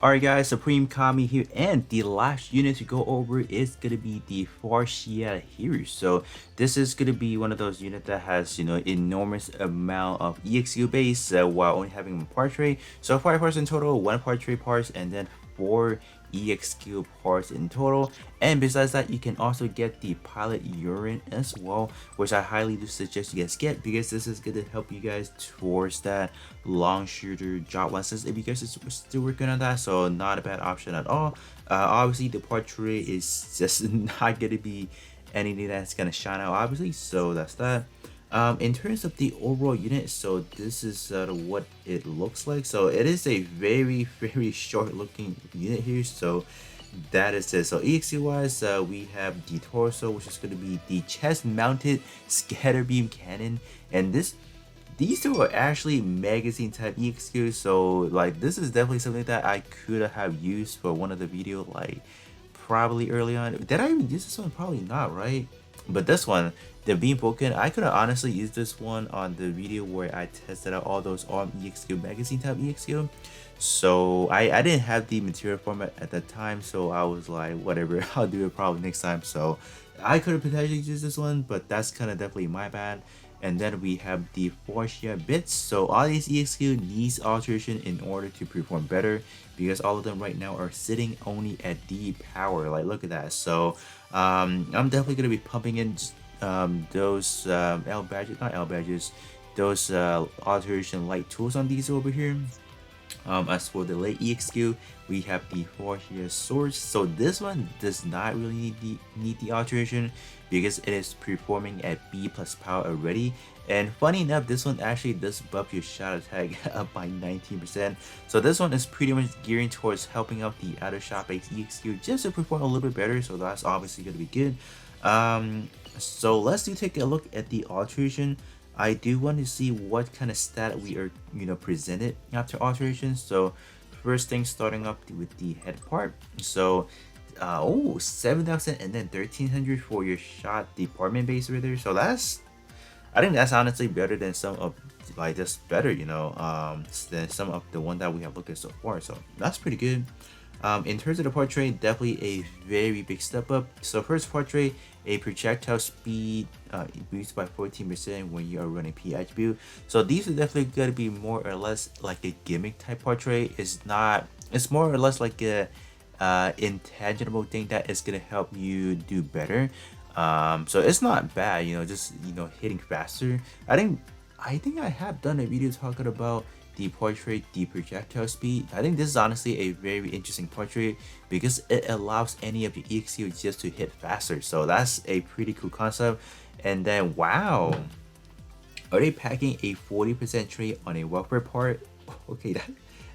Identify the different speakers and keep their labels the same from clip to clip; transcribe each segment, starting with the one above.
Speaker 1: Alright guys, Supreme Kami here, and the last unit to go over is going to be the Farsia here. So this is going to be one of those units that has, enormous amount of EXU base while only having one portrait. So 5 parts in total, 1 portrait parts, and then 4 EXQ parts in total. And besides that, you can also get the pilot urine as well, which I highly do suggest you guys get, because this is going to help you guys towards that long shooter job lessons if you guys are still working on that. So not a bad option at all. Obviously the portrait is just not going to be anything that's going to shine out, obviously, so that's that. In terms of the overall unit, so this is what it looks like. So it is a very short looking unit here, so that is it. So EXC wise, we have the torso, which is going to be the chest mounted scatter beam cannon, and these two are actually magazine type EXQs, so like this is definitely something that I could have used for one of the video, like probably early on. Did I even use this one? Probably not, right? But this one, the beam broken, I could have honestly used this one on the video where I tested out all those ARM EXQ magazine type EXQ. So I didn't have the material format at that time, so I was like, whatever, I'll do it probably next time. So I could have potentially used this one, but that's kind of definitely my bad. And then we have the Farsia bits. So all these EXQ needs alteration in order to perform better, because all of them right now are sitting only at D power. Like, look at that. So I'm definitely going to be pumping in those L badges, not L badges, those alteration light tools on these over here. As for the late EXQ, we have the Farsia swords. So this one does not really need the alteration, because it is performing at B plus power already. And funny enough, this one actually does buff your shot attack up by 19%. So this one is pretty much gearing towards helping out the outer shot based EXQ just to perform a little bit better. So that's obviously going to be good. So let's take a look at the alteration. I do want to see what kind of stat we are, presented after alteration. So first thing, starting up with the head part. So 7,000 and then 1,300 for your shot department base right there. So I think that's honestly better than some of, like, just better, than some of the one that we have looked at so far. So that's pretty good. In terms of the portrait, definitely a very big step up. So first portrait, a projectile speed boost by 14% when you are running P attribute. So these are definitely going to be more or less like a gimmick type portrait. It's more or less like a intangible thing that is going to help you do better. So it's not bad, just hitting faster. I think I have done a video talking about the portrait, the projectile speed. I think this is honestly a very interesting portrait, because it allows any of your EXQ just to hit faster. So that's a pretty cool concept. And then wow, are they packing a 40% trait on a welfare part? Okay,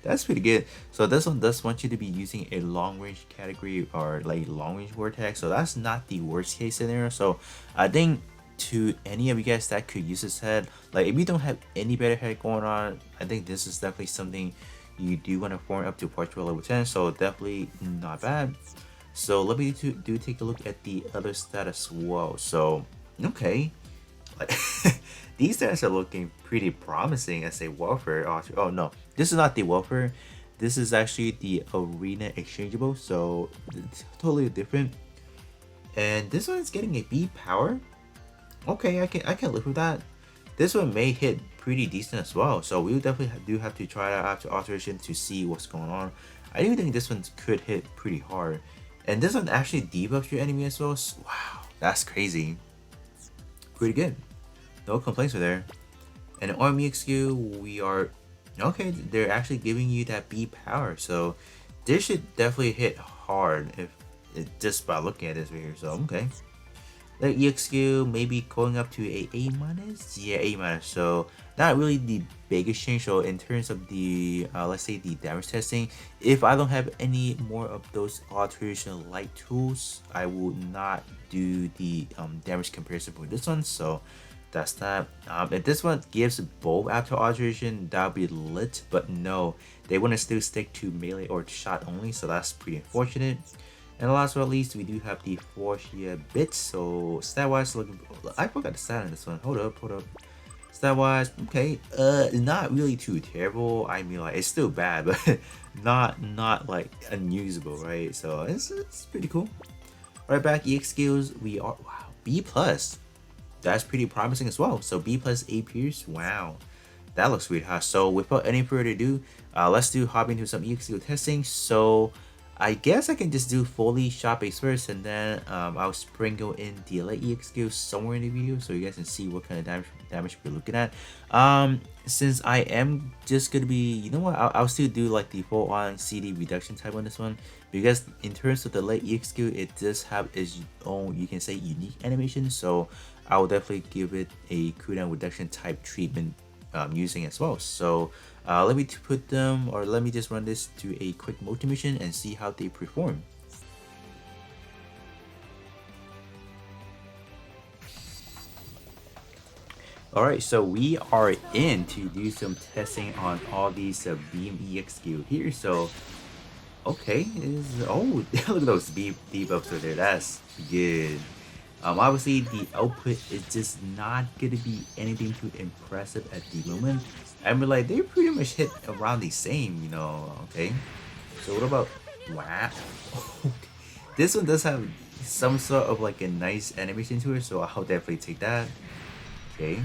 Speaker 1: that's pretty good. So this one does want you to be using a long range category, or like long range vortex. So that's not the worst case scenario. So I think to any of you guys that could use this head, like if you don't have any better head going on, I think this is definitely something you do want to form up to portrait level 10. So definitely not bad. So let me take a look at the other stat as well. So okay, like these stats are looking pretty promising as a welfare. Oh no, this is not the welfare. This is actually the arena exchangeable, so it's totally different. And this one is getting a B power. Okay, I can live with that. This one may hit pretty decent as well, so we definitely do have to try that after alteration to see what's going on. I do think this one could hit pretty hard, and this one actually debuffs your enemy as well. So, wow, that's crazy. Pretty good. No complaints there. And army XQ, we are okay. They're actually giving you that B power, so this should definitely hit hard if just by looking at this right here. So okay. The EXQ maybe going up to A minus, yeah, A minus. So not really the biggest change. So in terms of the let's say the damage testing, if I don't have any more of those alteration light tools, I will not do the damage comparison for this one. So that's that. If this one gives both after alteration, that'll be lit. But no, they want to still stick to melee or shot only. So that's pretty unfortunate. And last but not least, we do have the Farsia bits. So stat wise, looking, I forgot the stat on this one. Hold up. Stat wise, okay, not really too terrible. I mean, like it's still bad, but not like unusable, right? So it's pretty cool. Right back, EX skills, we are wow B plus. That's pretty promising as well. So B plus A Pierce, wow, that looks sweet, huh? So without any further ado, let's do hop into some EX skill testing. So I guess I can just do fully shot base first, and then I'll sprinkle in the light EX skills somewhere in the video so you guys can see what kind of damage we're looking at. Since I am just gonna be, you know what, I'll still do like the full on CD reduction type on this one, because in terms of the light EX skill, it does have its own, you can say, unique animation. So I will definitely give it a cooldown reduction type treatment using as well. So let me put them, or let me just run this to a quick multi-mission and see how they perform. Alright, so we are in to do some testing on all these beam EX skill here. So okay, oh look at those debuffs right there. That's good. Obviously the output is just not gonna be anything too impressive at the moment. I mean, like they pretty much hit around the same, you know. Okay, so what about wow? This one does have some sort of like a nice animation to it, so I'll definitely take that. Okay.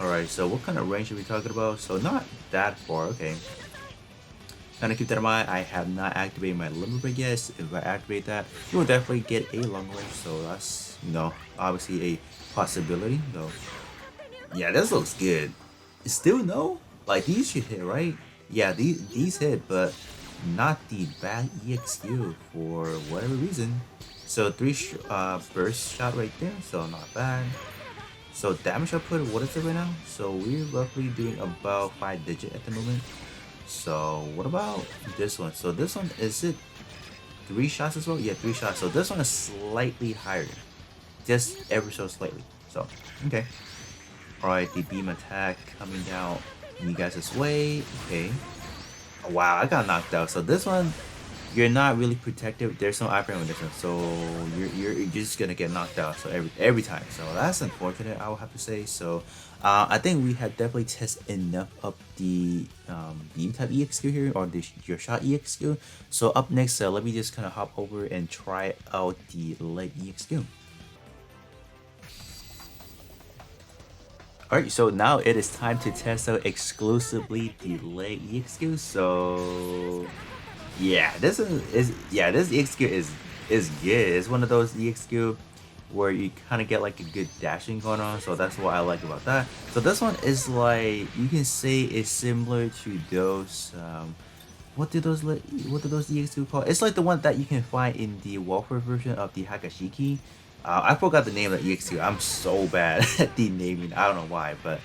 Speaker 1: Alright, so what kind of range are we talking about? So not that far, okay. Kind of keep that in mind, I have not activated my limit break yet. If I activate that, you will definitely get a long range, so that's, you know, obviously a possibility, though. Yeah, this looks good. Still no? Like, these should hit, right? Yeah, these hit, but not the bad EXQ for whatever reason. So 3 burst shot right there, so not bad. So damage output, what is it right now? So we're roughly doing about 5 digit at the moment. So what about this one? So this one, is it 3 shots as well? Yeah, 3 shots. So this one is slightly higher, just ever so slightly. So okay. All right, the beam attack coming down you guys' way. Okay. Wow, I got knocked out. So this one, you're not really protected. There's no iframe with this one, so you're just gonna get knocked out. So every time. So that's unfortunate, I would have to say. So I think we have definitely tested enough of the beam type EX skill here, or the your shot EX skill. So up next, let me just kind of hop over and try out the light EX skill. Alright, so now it is time to test out exclusively the leg EX skill. So yeah, this EX skill is good. It's one of those EX skill where you kind of get like a good dashing going on. So that's what I like about that. So this one is like, you can say it's similar to those what do those EX skill call? It's like the one that you can find in the Warfare version of the Hakashiki. I forgot the name of the EXQ. I'm so bad at the naming. I don't know why, but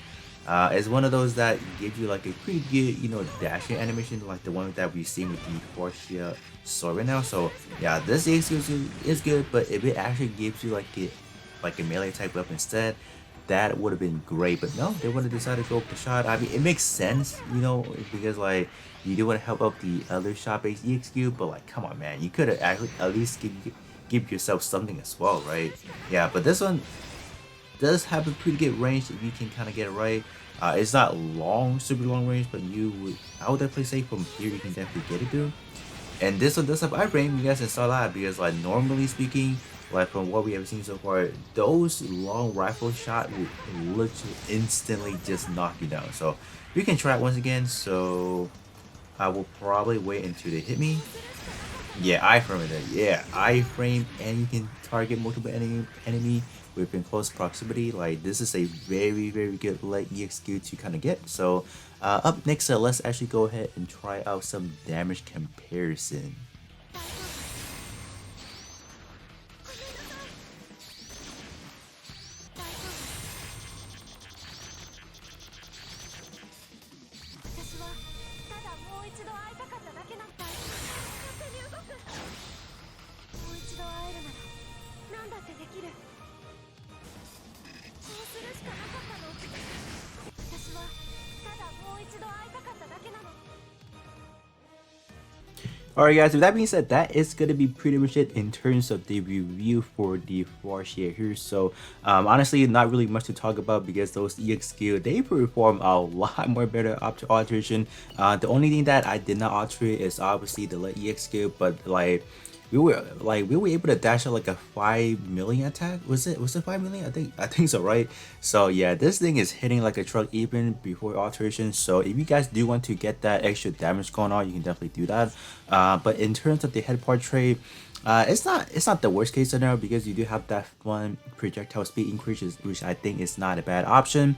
Speaker 1: it's one of those that gives you like a pretty good, you know, dashing animation, like the one that we've seen with the Farsia sword right now. So yeah, this EXQ is good, but if it actually gives you like a melee type weapon instead, that would have been great. But no, they would have decided to go with the shot. I mean, it makes sense, you know, because like you do want to help out the other shot-based EXQ, but like, come on, man, you could have actually at least give yourself something as well, right? Yeah, but this one does have a pretty good range if you can kind of get it right. It's not long, super long range, but I would definitely say from here you can definitely get it through. And this one does have iframe, you guys can saw that, because like normally speaking, like from what we have seen so far, those long rifle shot will literally instantly just knock you down. So we can try it once again. So I will probably wait until they hit me. Yeah, iframe it. Yeah, iframe, and you can target multiple enemy within close proximity. Like, this is a very good light EXQ to kind of get. So up next, let's actually go ahead and try out some damage comparison. Alright guys, with that being said, that is gonna be pretty much it in terms of the review for the Farsia here. So honestly, not really much to talk about because those EX skill, they perform a lot more better after alteration. The only thing that I did not alter is obviously the light EX skill, but like we were able to dash out like a 5 million attack. Was it 5 million? I think so, right? So yeah, this thing is hitting like a truck even before alteration. So if you guys do want to get that extra damage going on, you can definitely do that. But in terms of the head portrait, it's not the worst case scenario because you do have that one projectile speed increase, which I think is not a bad option.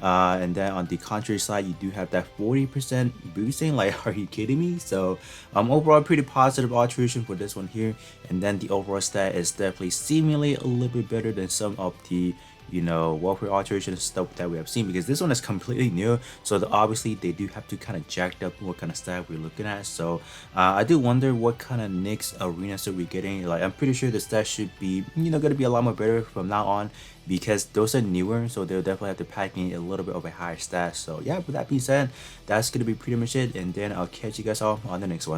Speaker 1: And then on the contrary side, you do have that 40% boosting. Like, are you kidding me? So overall, pretty positive alteration for this one here. And then the overall stat is definitely seemingly a little bit better than some of the welfare alteration stuff that we have seen, because this one is completely new. So obviously they do have to kind of jacked up what kind of stat we're looking at. So I do wonder what kind of next arenas are we getting. Like, I'm pretty sure the stat should be gonna be a lot more better from now on, because those are newer, so they'll definitely have to pack in a little bit of a higher stat. So yeah, with that being said, that's gonna be pretty much it, and then I'll catch you guys all on the next one.